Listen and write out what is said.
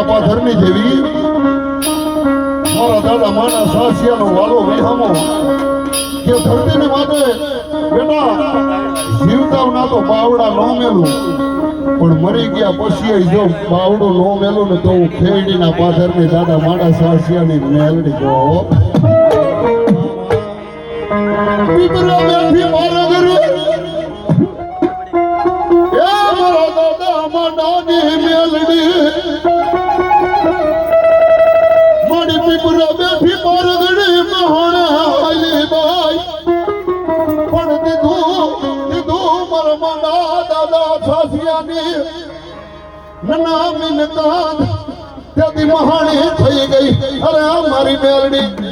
પાથરની દેવી મારા દાદા માના સાસિયાનો વાલો વિહામો કે ધરતીની માથે બેટા જીવતાવ ના તો બાવડા નો મેલું પણ મરી ગયા પછી જો બાવડો નો મેલું ને તો હું ખેડીના પાથરની દાદા માના સાસિયાની મેલડી જો પીપળો બેઠી મારા ઘરે એ મારા દાદા માનાની મેલડી પીપળો બેઠી મારગડી મહાણી બાઈ પણ દીધું મારા દાદા સાસિયાની નના મિનકાત તેથી મહાણી થઈ ગઈ અરે મારી મેલડી